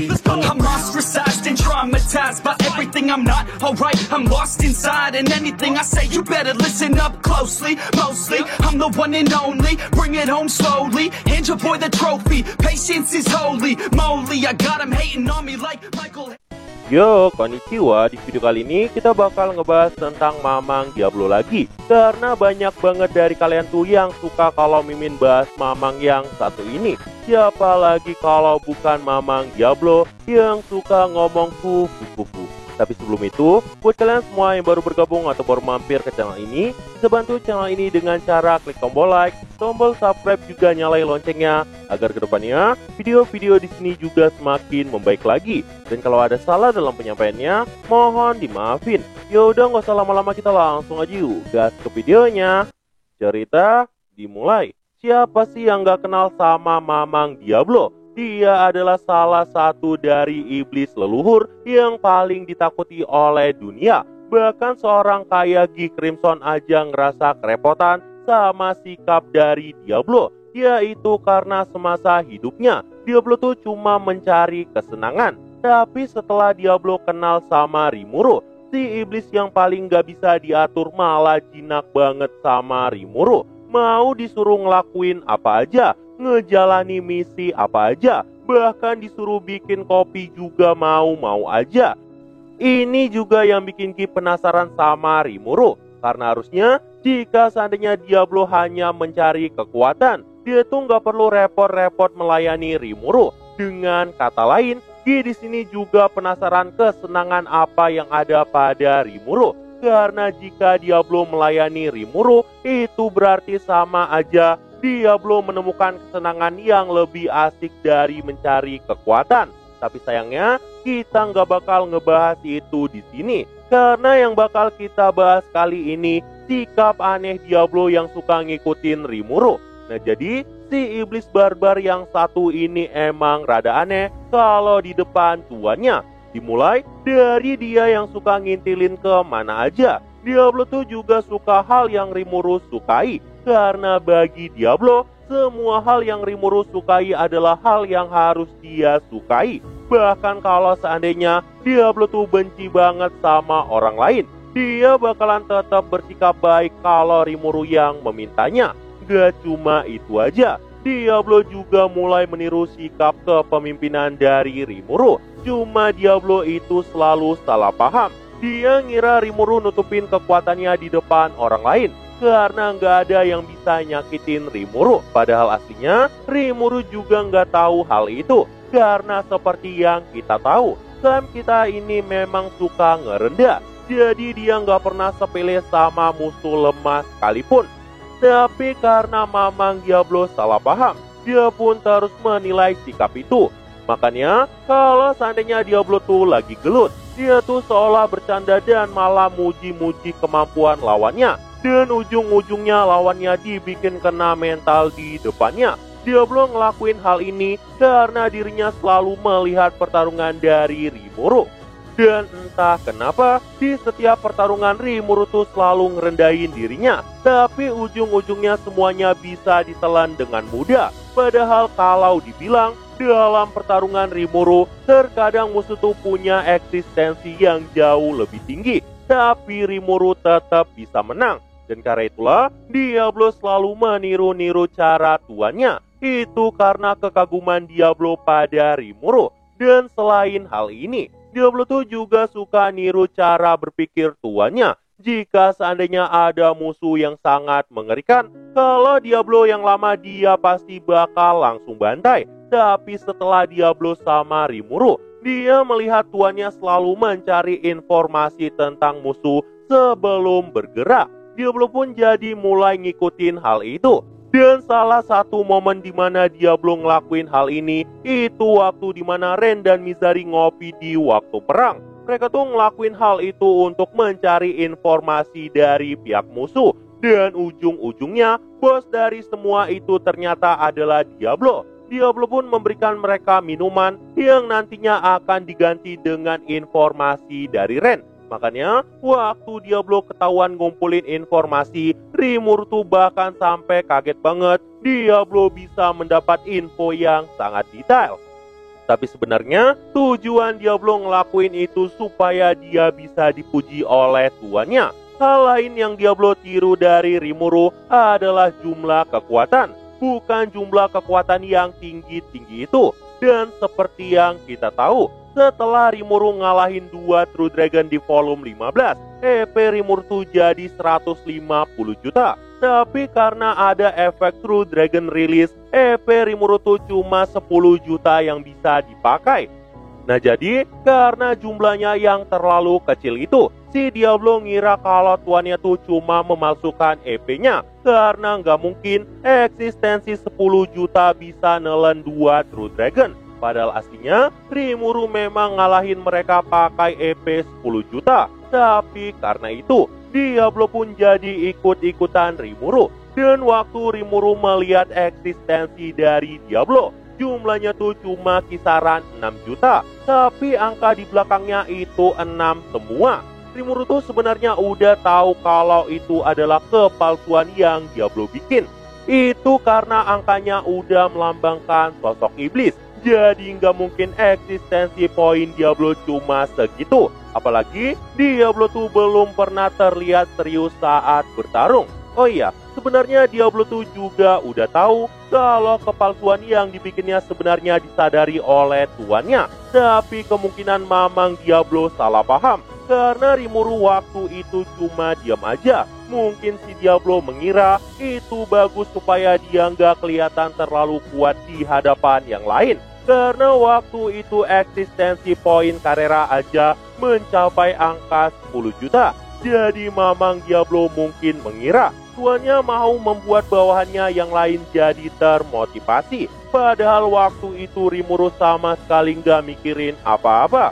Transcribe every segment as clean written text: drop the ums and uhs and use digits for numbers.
I'm ostracized and traumatized by everything I'm not alright. I'm lost inside and anything I say you better listen up closely. Mostly I'm the one and only, bring it home slowly. Hand your boy the trophy, patience is holy moly. I got him hating on me like Michael. Yo, konnichiwa. Di video kali ini kita bakal ngebahas tentang Mamang Diablo lagi. Karena banyak banget dari kalian tuh yang suka kalau Mimin bahas Mamang yang satu ini. Siapa lagi kalau bukan Mamang Diablo yang suka ngomong kupu-kupu. Tapi sebelum itu, buat kalian semua yang baru bergabung atau baru mampir ke channel ini, bisa bantu channel ini dengan cara klik tombol like, tombol subscribe, juga nyalain loncengnya agar kedepannya video-video di sini juga semakin membaik lagi. Dan kalau ada salah dalam penyampaiannya, mohon dimaafin. Yaudah, nggak usah lama-lama, kita langsung aja yuk gas ke videonya. Cerita dimulai. Siapa sih yang nggak kenal sama Mamang Diablo? Dia adalah salah satu dari iblis leluhur yang paling ditakuti oleh dunia. Bahkan seorang kayak Guy Crimson aja ngerasa kerepotan sama sikap dari Diablo. Yaitu karena semasa hidupnya Diablo tuh cuma mencari kesenangan. Tapi setelah Diablo kenal sama Rimuru, si iblis yang paling gak bisa diatur malah jinak banget sama Rimuru. Mau disuruh ngelakuin apa aja, ngejalani misi apa aja, bahkan disuruh bikin kopi juga mau-mau aja. Ini juga yang bikin Ki penasaran sama Rimuru. Karena harusnya jika seandainya Diablo hanya mencari kekuatan, dia tuh nggak perlu repot-repot melayani Rimuru. Dengan kata lain, Ki di sini juga penasaran kesenangan apa yang ada pada Rimuru. Karena jika Diablo melayani Rimuru, itu berarti sama aja Diablo menemukan kesenangan yang lebih asik dari mencari kekuatan. Tapi sayangnya kita nggak bakal ngebahas itu di sini. Karena yang bakal kita bahas kali ini sikap aneh Diablo yang suka ngikutin Rimuru. Nah, jadi si iblis barbar yang satu ini emang rada aneh kalau di depan tuannya. Dimulai dari dia yang suka ngintilin ke mana aja. Diablo tuh juga suka hal yang Rimuru sukai. Karena bagi Diablo, semua hal yang Rimuru sukai adalah hal yang harus dia sukai. Bahkan kalau seandainya Diablo tuh benci banget sama orang lain, dia bakalan tetap bersikap baik kalau Rimuru yang memintanya. Gak cuma itu aja, Diablo juga mulai meniru sikap kepemimpinan dari Rimuru. Cuma Diablo itu selalu salah paham. Dia ngira Rimuru nutupin kekuatannya di depan orang lain karena nggak ada yang bisa nyakitin Rimuru. Padahal aslinya Rimuru juga nggak tahu hal itu. Karena seperti yang kita tahu, Sam kita ini memang suka ngerendah. Jadi dia nggak pernah sepele sama musuh lemah sekalipun. Tapi karena Mamang Diablo salah paham, dia pun terus menilai sikap itu. Makanya kalau seandainya Diablo tuh lagi gelut, dia tuh seolah bercanda dan malah muji-muji kemampuan lawannya. Dan ujung-ujungnya lawannya dibikin kena mental di depannya. Diablo ngelakuin hal ini karena dirinya selalu melihat pertarungan dari Rimuru. Dan entah kenapa di setiap pertarungan Rimuru tuh selalu ngerendahin dirinya. Tapi ujung-ujungnya semuanya bisa ditelan dengan mudah. Padahal kalau dibilang dalam pertarungan Rimuru, terkadang musuh tuh punya eksistensi yang jauh lebih tinggi. Tapi Rimuru tetap bisa menang. Dan karena itulah Diablo selalu meniru-niru cara tuannya. Itu karena kekaguman Diablo pada Rimuru. Dan selain hal ini, Diablo tuh juga suka niru cara berpikir tuannya. Jika seandainya ada musuh yang sangat mengerikan, kalau Diablo yang lama dia pasti bakal langsung bantai. Tapi setelah Diablo sama Rimuru, dia melihat tuannya selalu mencari informasi tentang musuh sebelum bergerak. Diablo pun jadi mulai ngikutin hal itu. Dan salah satu momen dimana Diablo ngelakuin hal ini, itu waktu dimana Ren dan Mizari ngopi di waktu perang. Mereka tuh ngelakuin hal itu untuk mencari informasi dari pihak musuh. Dan ujung-ujungnya, bos dari semua itu ternyata adalah Diablo. Diablo pun memberikan mereka minuman yang nantinya akan diganti dengan informasi dari Ren. Makanya waktu Diablo ketahuan ngumpulin informasi, Rimuru tuh bahkan sampai kaget banget Diablo bisa mendapat info yang sangat detail. Tapi sebenarnya tujuan Diablo ngelakuin itu supaya dia bisa dipuji oleh tuannya. Hal lain yang Diablo tiru dari Rimuru adalah jumlah kekuatan, bukan jumlah kekuatan yang tinggi-tinggi itu. Dan seperti yang kita tahu, setelah Rimuru ngalahin 2 True Dragon di volume 15, EP Rimuru tuh jadi 150 juta. Tapi karena ada efek True Dragon Release, EP Rimuru tuh cuma 10 juta yang bisa dipakai. Nah jadi, karena jumlahnya yang terlalu kecil itu, si Diablo ngira kalau tuannya tuh cuma memalsukan EP-nya. Karena nggak mungkin eksistensi 10 juta bisa nelen 2 True Dragon. Padahal aslinya, Rimuru memang ngalahin mereka pakai EP 10 juta. Tapi karena itu, Diablo pun jadi ikut-ikutan Rimuru. Dan waktu Rimuru melihat eksistensi dari Diablo, jumlahnya tuh cuma kisaran 6 juta. Tapi angka di belakangnya itu 6 semua. Rimuru tuh sebenarnya udah tahu kalau itu adalah kepalsuan yang Diablo bikin. Itu karena angkanya udah melambangkan sosok iblis. Jadi nggak mungkin eksistensi poin Diablo cuma segitu. Apalagi Diablo tuh belum pernah terlihat serius saat bertarung. Oh iya, sebenarnya Diablo tuh juga udah tahu kalau kepalsuan yang dibikinnya sebenarnya disadari oleh tuannya. Tapi kemungkinan mamang Diablo salah paham. Karena Rimuru waktu itu cuma diam aja. Mungkin si Diablo mengira itu bagus supaya dia nggak kelihatan terlalu kuat di hadapan yang lain. Karena waktu itu eksistensi poin Carrera aja mencapai angka 10 juta. Jadi mamang Diablo mungkin mengira tuannya mau membuat bawahannya yang lain jadi termotivasi. Padahal waktu itu Rimuru sama sekali nggak mikirin apa-apa.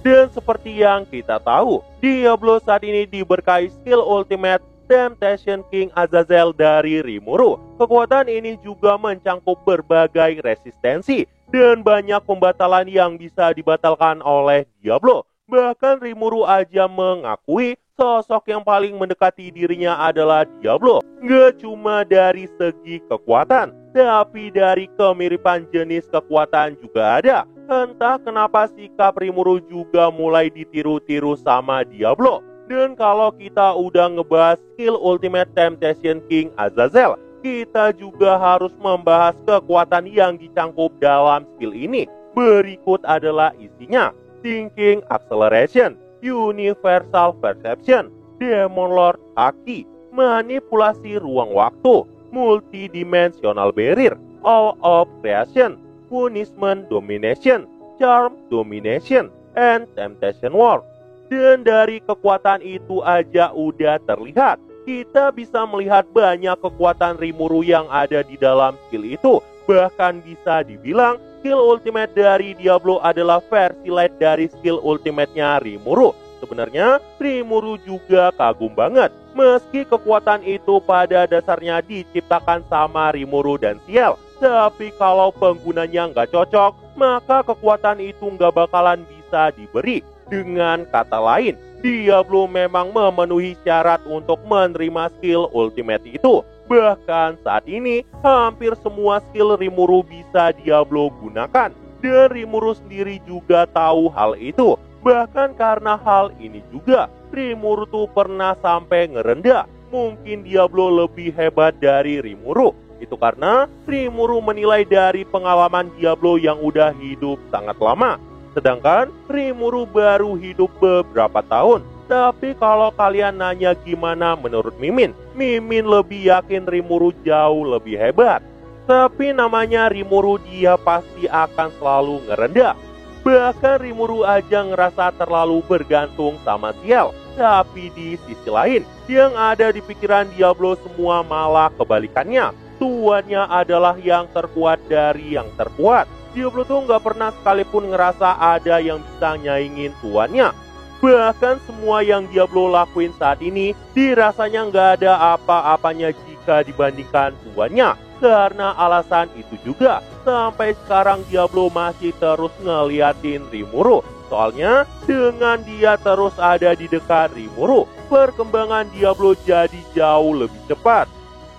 Dan seperti yang kita tahu, Diablo saat ini diberkahi skill ultimate Temptation King Azazel dari Rimuru. Kekuatan ini juga mencangkup berbagai resistensi dan banyak pembatalan yang bisa dibatalkan oleh Diablo. Bahkan Rimuru aja mengakui sosok yang paling mendekati dirinya adalah Diablo. Gak cuma dari segi kekuatan, tapi dari kemiripan jenis kekuatan juga ada. Entah kenapa sikap Rimuru juga mulai ditiru-tiru sama Diablo. Dan kalau kita udah ngebahas skill Ultimate Temptation King Azazel, kita juga harus membahas kekuatan yang dicangkup dalam skill ini. Berikut adalah isinya: Thinking Acceleration, Universal Perception, Demon Lord Haki, Manipulasi Ruang Waktu, Multidimensional Barrier, All of Creation, Punishment Domination, Charm Domination, and Temptation Ward. Dan dari kekuatan itu aja udah terlihat. Kita bisa melihat banyak kekuatan Rimuru yang ada di dalam skill itu. Bahkan bisa dibilang skill ultimate dari Diablo adalah versi light dari skill ultimate-nya Rimuru. Sebenarnya Rimuru juga kagum banget. Meski kekuatan itu pada dasarnya diciptakan sama Rimuru dan Ciel. Tapi kalau penggunanya nggak cocok, maka kekuatan itu nggak bakalan bisa diberi. Dengan kata lain, Diablo memang memenuhi syarat untuk menerima skill ultimate itu. Bahkan saat ini, hampir semua skill Rimuru bisa Diablo gunakan. Dan Rimuru sendiri juga tahu hal itu. Bahkan karena hal ini juga, Rimuru tuh pernah sampai ngerendah. Mungkin Diablo lebih hebat dari Rimuru. Itu karena Rimuru menilai dari pengalaman Diablo yang udah hidup sangat lama. Sedangkan Rimuru baru hidup beberapa tahun. Tapi kalau kalian nanya gimana menurut Mimin, Mimin lebih yakin Rimuru jauh lebih hebat. Tapi namanya Rimuru, dia pasti akan selalu ngerendah. Bahkan Rimuru aja ngerasa terlalu bergantung sama Ciel. Tapi di sisi lain, yang ada di pikiran Diablo semua malah kebalikannya. Tuannya adalah yang terkuat dari yang terkuat. Diablo tuh nggak pernah sekalipun ngerasa ada yang bisa nyaingin tuannya. Bahkan semua yang Diablo lakuin saat ini dirasanya nggak ada apa-apanya jika dibandingkan tuannya. Karena alasan itu juga, sampai sekarang Diablo masih terus ngeliatin Rimuru. Soalnya dengan dia terus ada di dekat Rimuru, perkembangan Diablo jadi jauh lebih cepat.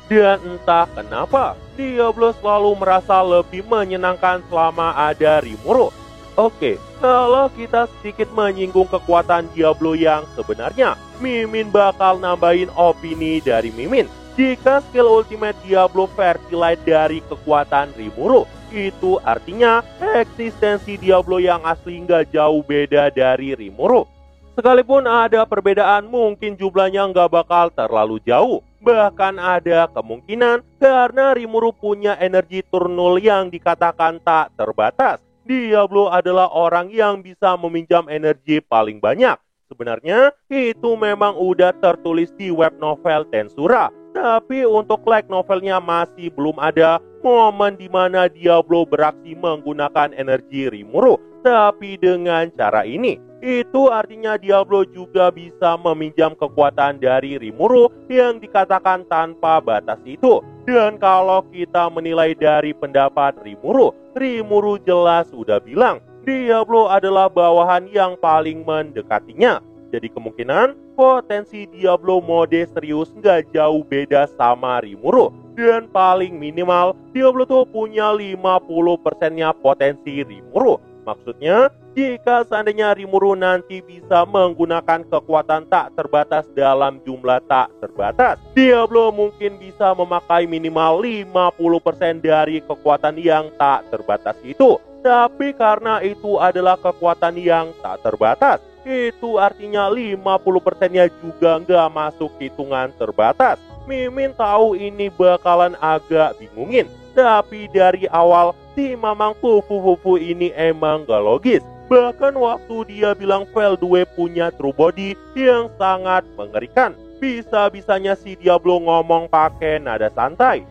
Dan entah kenapa, Diablo selalu merasa lebih menyenangkan selama ada Rimuru. Oke, kalau kita sedikit menyinggung kekuatan Diablo yang sebenarnya, Mimin bakal nambahin opini dari Mimin. Jika skill ultimate Diablo versi light dari kekuatan Rimuru, itu artinya eksistensi Diablo yang asli nggak jauh beda dari Rimuru. Sekalipun ada perbedaan, mungkin jumlahnya nggak bakal terlalu jauh. Bahkan ada kemungkinan karena Rimuru punya energi turnul yang dikatakan tak terbatas. Diablo adalah orang yang bisa meminjam energi paling banyak. Sebenarnya itu memang udah tertulis di web novel Tensura. Tapi untuk light novelnya masih belum ada momen di mana Diablo beraksi menggunakan energi Rimuru. Tapi dengan cara ini, itu artinya Diablo juga bisa meminjam kekuatan dari Rimuru yang dikatakan tanpa batas itu. Dan kalau kita menilai dari pendapat Rimuru, Rimuru jelas udah bilang Diablo adalah bawahan yang paling mendekatinya. Jadi kemungkinan potensi Diablo mode serius nggak jauh beda sama Rimuru. Dan paling minimal Diablo tuh punya 50%-nya potensi Rimuru. Maksudnya, jika seandainya Rimuru nanti bisa menggunakan kekuatan tak terbatas dalam jumlah tak terbatas, Diablo mungkin bisa memakai minimal 50% dari kekuatan yang tak terbatas itu. Tapi karena itu adalah kekuatan yang tak terbatas, itu artinya 50%-nya juga nggak masuk hitungan terbatas. Mimin tahu ini bakalan agak bingungin, tapi dari awal si Mamang Fufu ini emang gak logis. Bahkan waktu dia bilang Veldue punya true body yang sangat mengerikan, bisa-bisanya si Diablo ngomong pakai nada santai.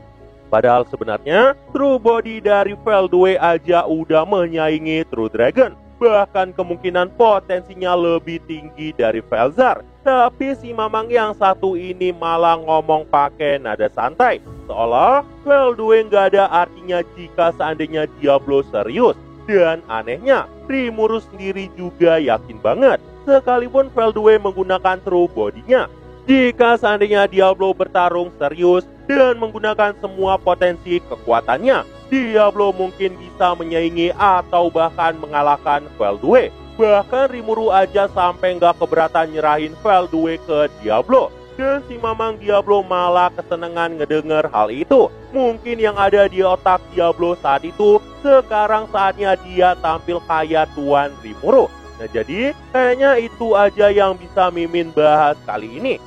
Padahal sebenarnya true body dari Veldue aja udah menyaingi True Dragon. Bahkan kemungkinan potensinya lebih tinggi dari Velzar. Tapi si Mamang yang satu ini malah ngomong pakai nada santai, seolah Veldue nggak ada artinya jika seandainya Diablo serius. Dan anehnya, Rimuru sendiri juga yakin banget, sekalipun Veldue menggunakan true body-nya. Jika seandainya Diablo bertarung serius dan menggunakan semua potensi kekuatannya, Diablo mungkin bisa menyaingi atau bahkan mengalahkan Veldue. Bahkan Rimuru aja sampai nggak keberatan nyerahin Veldue ke Diablo. Dan si Mamang Diablo malah kesenangan ngedenger hal itu. Mungkin yang ada di otak Diablo saat itu, sekarang saatnya dia tampil kayak Tuan Rimuru. Nah jadi, kayaknya itu aja yang bisa Mimin bahas kali ini.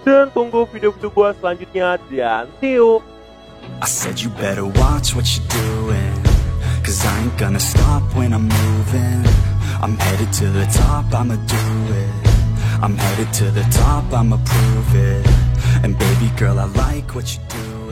Dan tunggu video-video gue selanjutnya, dan see you! I said you better watch what you're doing, 'cause I ain't gonna stop when I'm moving. I'm headed to the top, I'ma do it. I'm headed to the top, I'ma prove it. And baby girl, I like what you do.